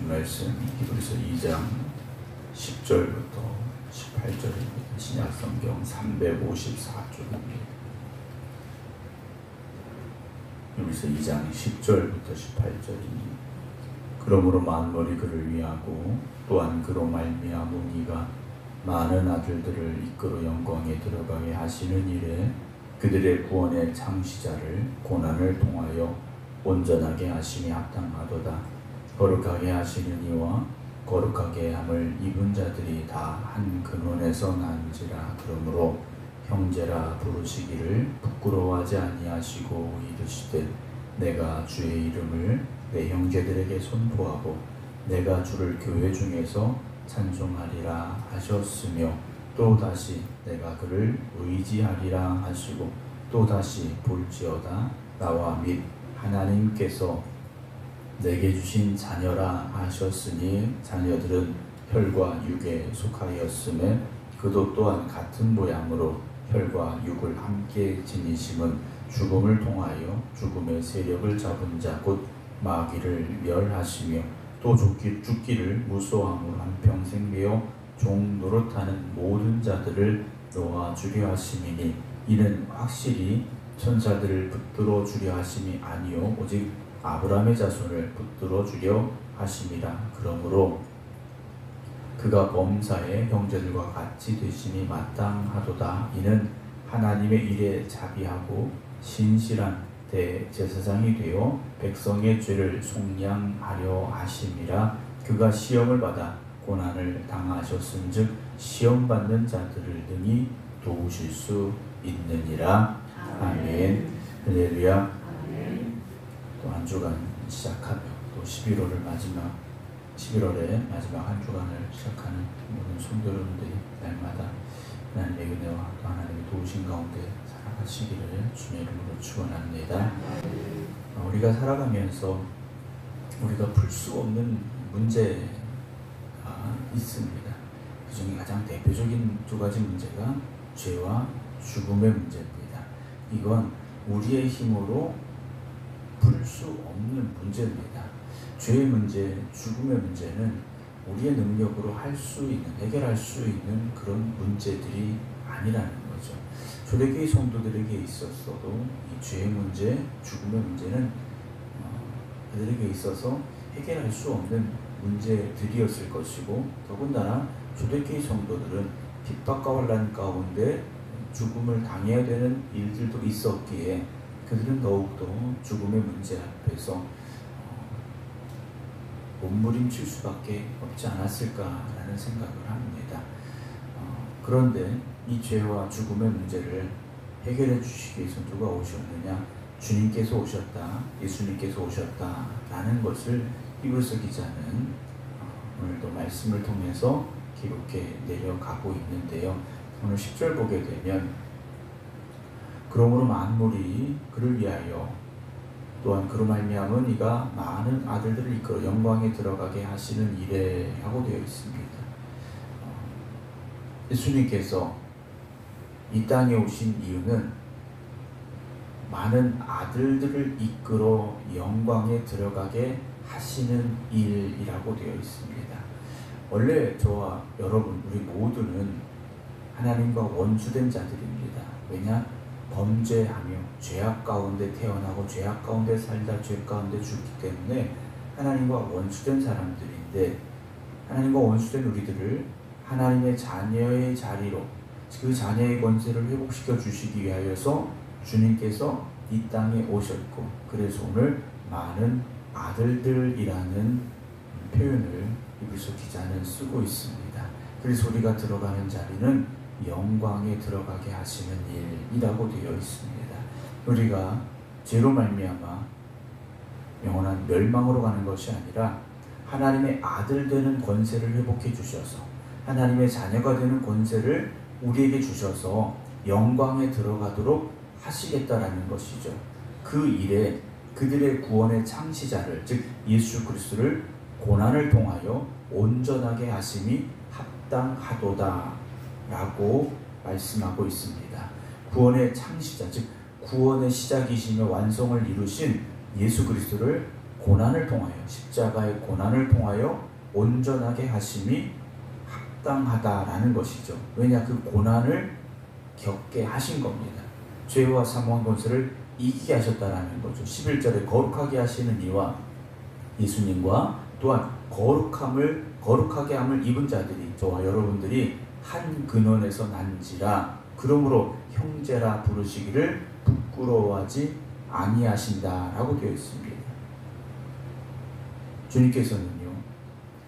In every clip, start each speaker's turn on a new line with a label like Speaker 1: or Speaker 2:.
Speaker 1: 주신 말씀 히브리서 2장 10절부터 18절입니다. 신약성경 354쪽입니다. 히브리서 2장 10절부터 18절입니다. 그러므로 만물이 그를 위하고 또한 그로 말미암은 이가 많은 아들들을 이끌어 영광에 들어가게 하시는 일에 그들의 구원의 창시자를 고난을 통하여 온전하게 하심이 합당하도다. 거룩하게 하시는 이와 거룩하게 함을 입은 자들이 다 한 근원에서 난지라. 그러므로 형제라 부르시기를 부끄러워하지 아니하시고 이르시되 내가 주의 이름을 내 형제들에게 선포하고 내가 주를 교회 중에서 찬송하리라 하셨으며 또다시 내가 그를 의지하리라 하시고 또다시 볼지어다 나와 및 하나님께서 내게 주신 자녀라 하셨으니 자녀들은 혈과 육에 속하였음에 그도 또한 같은 모양으로 혈과 육을 함께 지니심은 죽음을 통하여 죽음의 세력을 잡은 자 곧 마귀를 멸하시며 또 죽기를 무소함으로 한평생 매어 종 노릇하는 모든 자들을 놓아주려 하심이니 이는 확실히 천사들을 붙들어 주려 하심이 아니요 오직 아브라함의 자손을 붙들어 주려 하심이라. 그러므로 그가 범사의 형제들과 같이 되심이 마땅하도다. 이는 하나님의 일에 자비하고 신실한 대제사장이 되어 백성의 죄를 속량하려 하심이라. 그가 시험을 받아 고난을 당하셨은즉 시험받는 자들을 능히 도우실 수 있느니라. 아멘. 할렐루야. 또 한 주간 시작하며 또 11월의 마지막 한 주간을 시작하는 모든 성도님들이 날마다 하나님의 은혜와 또 하나님의 도우신 가운데 살아가시기를 주의 이름으로 축원합니다. 우리가 살아가면서 우리가 풀 수 없는 문제가 있습니다. 그 중에 가장 대표적인 두 가지 문제가 죄와 죽음의 문제입니다. 이건 우리의 힘으로 풀 수 없는 문제입니다. 죄의 문제, 죽음의 문제는 우리의 능력으로 해결할 수 있는 그런 문제들이 아니라는 거죠. 초대교회 성도들에게 있어서도 이 죄의 문제, 죽음의 문제는 그들에게 있어서 해결할 수 없는 문제들이었을 것이고 더군다나 초대교회 성도들은 핍박과 환난 가운데 죽음을 당해야 되는 일들도 있었기에 그들은 더욱더 죽음의 문제 앞에서 몸부림칠 수밖에 없지 않았을까라는 생각을 합니다. 그런데 이 죄와 죽음의 문제를 해결해 주시기 위해서 누가 오셨느냐? 주님께서 오셨다, 예수님께서 오셨다라는 것을 히브리서 기자는 오늘도 말씀을 통해서 기록해 내려가고 있는데요. 오늘 10절 보게 되면 그러므로 만물이 그를 위하여 또한 그로 말미암은 이가 많은 아들들을 이끌어 영광에 들어가게 하시는 이래 라고 되어 있습니다. 예수님께서 이 땅에 오신 이유는 많은 아들들을 이끌어 영광에 들어가게 하시는 일이라고 되어 있습니다. 원래 저와 여러분 우리 모두는 하나님과 원수된 자들입니다. 왜냐? 범죄하며 죄악 가운데 태어나고 죄악 가운데 살다 죄 가운데 죽기 때문에 하나님과 원수된 사람들인데 하나님과 원수된 우리들을 하나님의 자녀의 자리로 그 자녀의 권세를 회복시켜 주시기 위하여서 주님께서 이 땅에 오셨고 그래서 오늘 많은 아들들이라는 표현을 히브리서 기자는 쓰고 있습니다. 그래서 우리가 들어가는 자리는 영광에 들어가게 하시는 일이라고 되어 있습니다. 우리가 죄로 말미암아 영원한 멸망으로 가는 것이 아니라 하나님의 아들 되는 권세를 회복해 주셔서 하나님의 자녀가 되는 권세를 우리에게 주셔서 영광에 들어가도록 하시겠다라는 것이죠. 그 일에 그들의 구원의 창시자를 즉 예수 그리스도를 고난을 통하여 온전하게 하심이 합당하도다 라고 말씀하고 있습니다. 구원의 창시자 즉 구원의 시작이시며 완성을 이루신 예수 그리스도를 고난을 통하여, 십자가의 고난을 통하여 온전하게 하심이 합당하다라는 것이죠. 왜냐, 그 고난을 겪게 하신 겁니다. 죄와 사망 권세를 이기게 하셨다라는 거죠. 11절에 거룩하게 하시는 이와 예수님과 또한 거룩하게 함을 입은 자들이, 저와 여러분들이 한 근원에서 난지라 그러므로 형제라 부르시기를 부끄러워하지 아니하신다라고 되어 있습니다. 주님께서는요,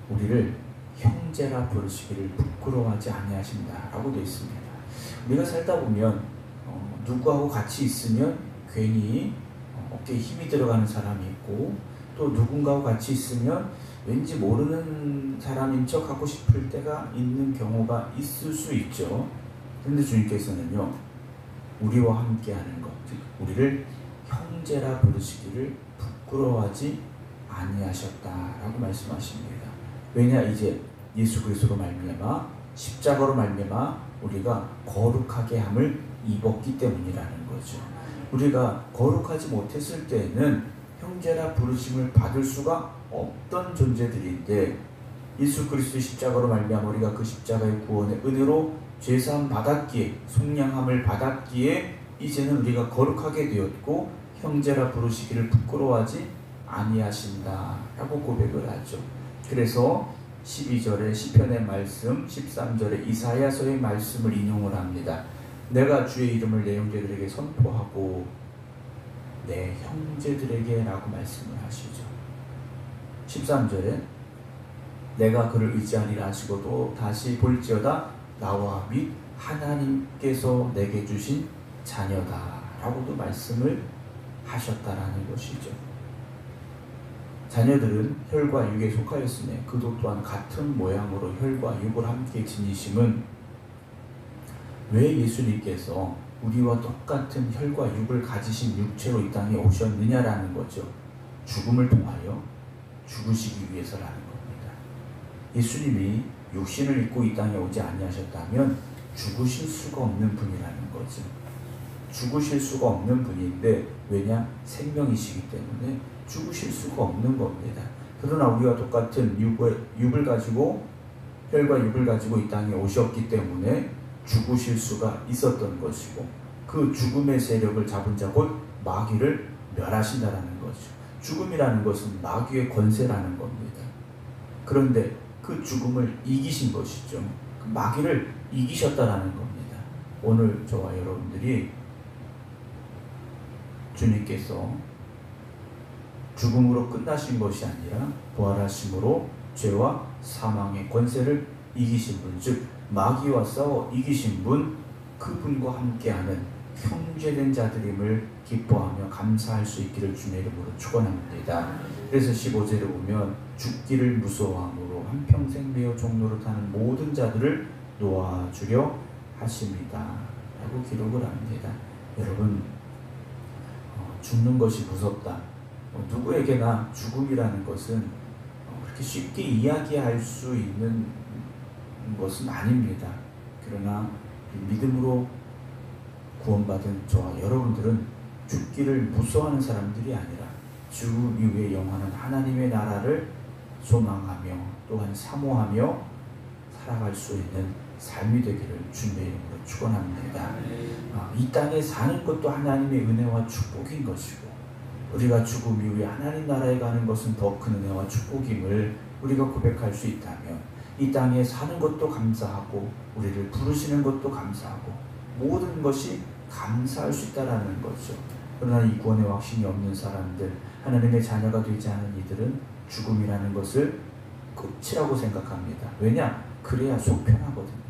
Speaker 1: 우리를 형제라 부르시기를 부끄러워하지 아니하신다라고 되어 있습니다. 우리가 살다 보면 누구하고 같이 있으면 괜히 어깨에 힘이 들어가는 사람이 있고, 또 누군가하고 같이 있으면 왠지 모르는 사람인 척 하고 싶을 때가 있는 경우가 있을 수 있죠. 그런데 주님께서는요, 우리와 함께하는 것, 즉 우리를 형제라 부르시기를 부끄러워하지 아니하셨다라고 말씀하십니다. 왜냐, 이제 예수 그리스도로 말미암아 십자가로 말미암아 우리가 거룩하게 함을 입었기 때문이라는 거죠. 우리가 거룩하지 못했을 때에는 형제라 부르심을 받을 수가 없던 존재들인데, 예수 그리스도의 십자가로 말미암아 우리가 그 십자가의 구원의 은혜로 죄사함 받았기에, 속량함을 받았기에 이제는 우리가 거룩하게 되었고 형제라 부르시기를 부끄러워하지 아니하신다라고 고백을 하죠. 그래서 12절에 시편의 말씀, 13절에 이사야서의 말씀을 인용을 합니다. 내가 주의 이름을 내 형제들에게 선포하고 내 형제들에게 라고 말씀을 하시죠. 13절에 내가 그를 의지하리라 하시고도 다시 볼지어다 나와 및 하나님께서 내게 주신 자녀다 라고도 말씀을 하셨다라는 것이죠. 자녀들은 혈과 육에 속하였으며 그도 또한 같은 모양으로 혈과 육을 함께 지니심은, 왜 예수님께서 우리와 똑같은 혈과 육을 가지신 육체로 이 땅에 오셨느냐라는 거죠. 죽음을 통하여 죽으시기 위해서라는 겁니다. 예수님이 육신을 입고 이 땅에 오지 아니하셨다면 죽으실 수가 없는 분이라는 거죠. 죽으실 수가 없는 분인데, 왜냐? 생명이시기 때문에 죽으실 수가 없는 겁니다. 그러나 우리와 똑같은 육을 가지고, 혈과 육을 가지고 이 땅에 오셨기 때문에 죽으실 수가 있었던 것이고, 그 죽음의 세력을 잡은 자 곧 마귀를 멸하신다라는 거죠. 죽음이라는 것은 마귀의 권세라는 겁니다. 그런데 그 죽음을 이기신 것이죠. 그 마귀를 이기셨다라는 겁니다. 오늘 저와 여러분들이 주님께서 죽음으로 끝나신 것이 아니라 부활하심으로 죄와 사망의 권세를 이기신 분, 즉 마귀와 싸워 이기신 분, 그분과 함께하는 형제된 자들임을 기뻐하며 감사할 수 있기를 주의 이름으로 축원합니다. 그래서 15절에 보면 죽기를 무서워함으로 한평생 매어 종노릇하는 모든 자들을 놓아주려 하십니다 라고 기록을 합니다. 여러분, 죽는 것이 무섭다, 누구에게나 죽음이라는 것은 그렇게 쉽게 이야기할 수 있는 것은 아닙니다. 그러나 믿음으로 구원받은 저와 여러분들은 죽기를 무서워하는 사람들이 아니라 주 이후에 영원한 하나님의 나라를 소망하며 또한 사모하며 살아갈 수 있는 삶이 되기를 주님의 이름으로 축원합니다. 이 땅에 사는 것도 하나님의 은혜와 축복인 것이고, 우리가 죽음 이후에 하나님 나라에 가는 것은 더 큰 은혜와 축복임을 우리가 고백할 수 있다면, 이 땅에 사는 것도 감사하고 우리를 부르시는 것도 감사하고 모든 것이 감사할 수 있다는 거죠. 그러나 이 구원의 확신이 없는 사람들, 하나님의 자녀가 되지 않은 이들은 죽음이라는 것을 끝이라고 생각합니다. 왜냐? 그래야 속 편하거든요.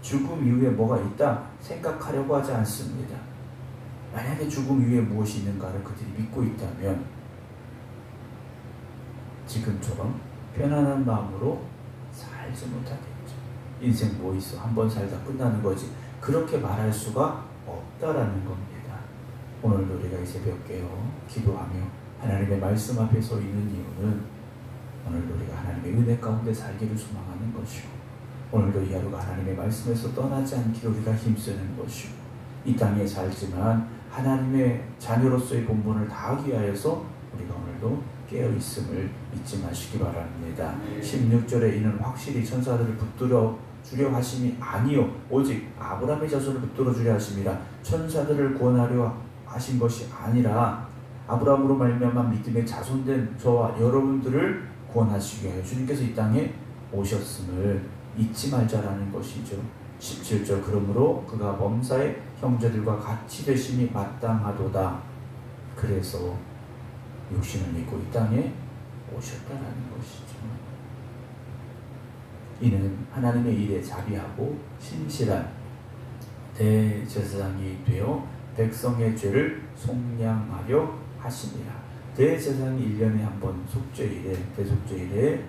Speaker 1: 죽음 이후에 뭐가 있다 생각하려고 하지 않습니다. 만약에 죽음 이후에 무엇이 있는가를 그들이 믿고 있다면 지금처럼 편안한 마음으로 살지 못하겠죠. 인생 뭐 있어? 한번 살다 끝나는 거지. 그렇게 말할 수가 없다라는 겁니다. 오늘도 우리가 이 새벽 깨어 기도하며 하나님의 말씀 앞에 서 있는 이유는 오늘도 우리가 하나님의 은혜 가운데 살기를 소망하는 것이고, 오늘도 이 하루가 하나님의 말씀에서 떠나지 않기를 우리가 힘쓰는 것이고, 이 땅에 살지만 하나님의 자녀로서의 본분을 다하기 위하여서 우리가 오늘도 깨어 있음을 잊지 마시기 바랍니다. 16절에 이는 확실히 천사들을 붙들어 주려 하심이 아니요 오직 아브라함의 자손을 붙들어 주려 하심이라. 천사들을 구원하려 하신 것이 아니라 아브라함으로 말미암아 믿음의 자손된 저와 여러분들을 구원하시기 위하여 주님께서 이 땅에 오셨음을 잊지 말자라는 것이죠. 17절 그러므로 그가 범사의 형제들과 같이 되심이 마땅하도다. 그래서 육신을 입고 이 땅에 오셨다라는 것이죠. 이는 하나님의 일에 자비하고 신실한 대제사장이 되어 백성의 죄를 속량하려 하심이라. 대제사장이 1년에 한 번 속죄일에 대속죄일에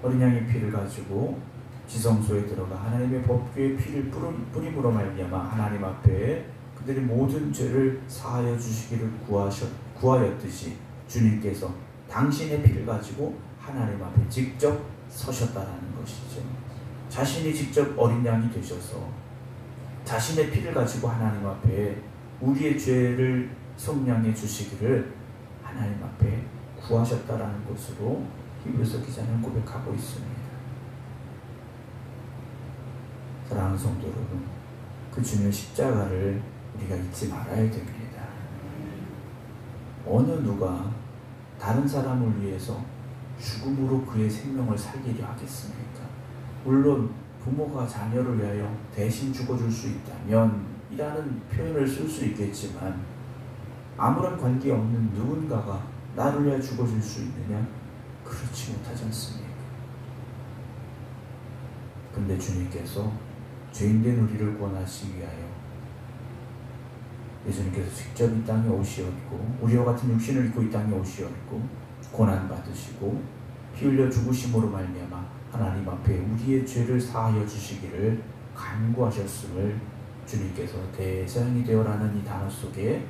Speaker 1: 어린 양의 피를 가지고 지성소에 들어가 하나님의 법궤의 피를 뿌림으로 말미암아 하나님 앞에 그들의 모든 죄를 사하여 주시기를 구하였듯이 주님께서 당신의 피를 가지고 하나님 앞에 직접 서셨다라는 것이죠. 자신이 직접 어린 양이 되셔서 자신의 피를 가지고 하나님 앞에 우리의 죄를 속량해 주시기를 하나님 앞에 구하셨다라는 것으로 히브리서 기자는 고백하고 있습니다. 사랑하는 성도 여러분, 그 주님의 십자가를 우리가 잊지 말아야 됩니다. 어느 누가 다른 사람을 위해서 죽음으로 그의 생명을 살리려 하겠습니까? 물론 부모가 자녀를 위하여 대신 죽어줄 수 있다면 이라는 표현을 쓸 수 있겠지만 아무런 관계없는 누군가가 나를 위하여 죽어줄 수 있느냐? 그렇지 못하지 않습니까? 근데 주님께서 죄인된 우리를 구원하시기 위하여 예수님께서 직접 이 땅에 오시었고 우리와 같은 육신을 입고 이 땅에 오시었고 고난받으시고 피 흘려 죽으심으로 말미암아 하나님 앞에 우리의 죄를 사하여 주시기를 간구하셨음을 주님께서 대제사장이 되어라는 이 단어 속에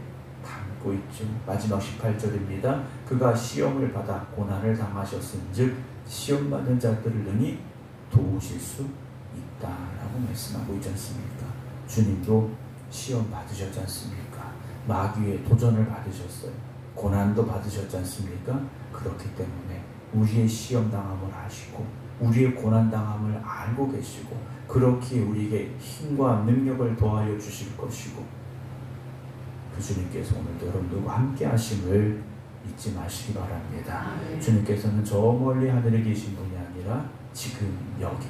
Speaker 1: 담고 있죠. 마지막 18절입니다. 그가 시험을 받아 고난을 당하셨은즉 시험받은 자들을 능히 도우실 수 있다라고 말씀하고 있지 않습니까? 주님도 시험 받으셨지 않습니까? 마귀의 도전을 받으셨어요. 고난도 받으셨지 않습니까? 그렇기 때문에 우리의 시험 당함을 아시고 우리의 고난 당함을 알고 계시고 그렇기에 우리에게 힘과 능력을 더하여 주실 것이고 그 주님께서 오늘도 여러분들과 함께 하심을 잊지 마시기 바랍니다. 주님께서는 저 멀리 하늘에 계신 분이 아니라 지금 여기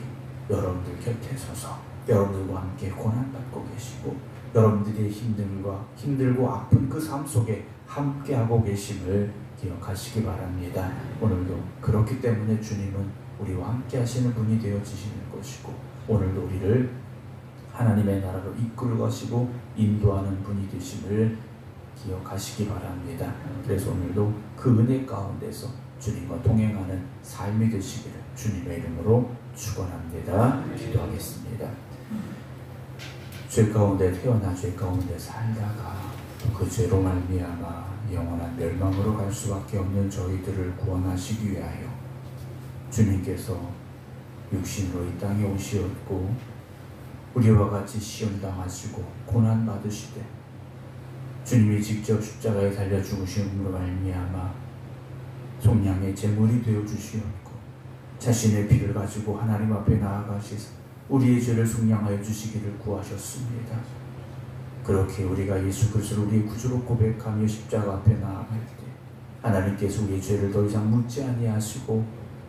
Speaker 1: 여러분들 곁에 서서 여러분들과 함께 고난받고 계시고 여러분들이 힘들고 아픈 그 삶 속에 함께하고 계심을 기억하시기 바랍니다. 오늘도 그렇기 때문에 주님은 우리와 함께 하시는 분이 되어지시는 것이고 오늘도 우리를 하나님의 나라로 이끌어 가시고 인도하는 분이 되심을 기억하시기 바랍니다. 그래서 오늘도 그 은혜 가운데서 주님과 동행하는 삶이 되시기를 주님의 이름으로 축원합니다. 기도하겠습니다. 죄 가운데 태어나 죄 가운데 살다가 그 죄로 말미암아 영원한 멸망으로 갈 수밖에 없는 저희들을 구원하시기 위하여 주님께서 육신으로 이 땅에 오시었고 우리와 같이 시험당하시고 고난받으시되 주님이 직접 십자가에 달려 죽으심으로 말미암아 속량의 제물이 되어 주시었고 자신의 피를 가지고 하나님 앞에 나아가시사 우리의 죄를 속량하여 주시기를 구하셨습니다. 그렇게 우리가 예수 그리스도를 우리의 구주로 고백하며 십자가 앞에 나아갈 때 하나님께서 우리의 죄를 더 이상 묻지 아니하시고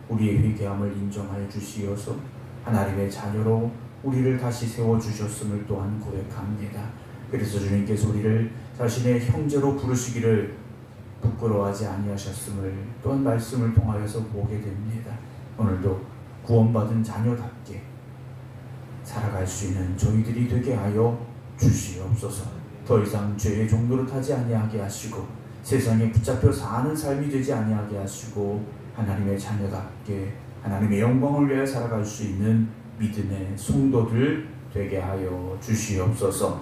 Speaker 1: 우리의 회개함을 인정하여 주시어서 하나님의 자녀로 우리를 다시 세워주셨음을 또한 고백합니다. 그래서 주님께서 우리를 자신의 형제로 부르시기를 부끄러워하지 아니하셨음을 또한 말씀을 통하여서 보게 됩니다. 오늘도 구원받은 자녀답게 살아갈 수 있는 저희들이 되게 하여 주시옵소서. 더 이상 죄의 종노릇 하지 아니하게 하시고 세상에 붙잡혀 사는 삶이 되지 아니하게 하시고 하나님의 자녀답게 하나님의 영광을 위하여 살아갈 수 있는 믿음의 성도들 되게 하여 주시옵소서.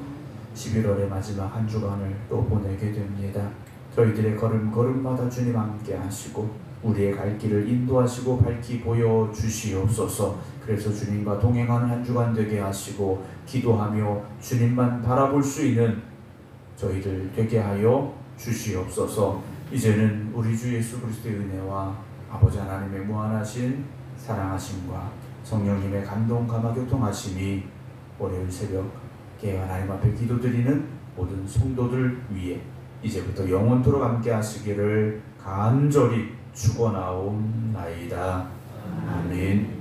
Speaker 1: 11월의 마지막 한 주간을 또 보내게 됩니다. 저희들의 걸음걸음마다 주님 함께 하시고 우리의 갈 길을 인도하시고 밝히 보여주시옵소서. 그래서 주님과 동행하는 한 주간 되게 하시고 기도하며 주님만 바라볼 수 있는 저희들 되게 하여 주시옵소서. 이제는 우리 주 예수 그리스도의 은혜와 아버지 하나님의 무한하신 사랑하심과 성령님의 감동 감화 교통하심이 월요일 새벽에 하나님 앞에 기도드리는 모든 성도들 위해 이제부터 영원토록 함께 하시기를 간절히 축원하옵나이다. 아멘.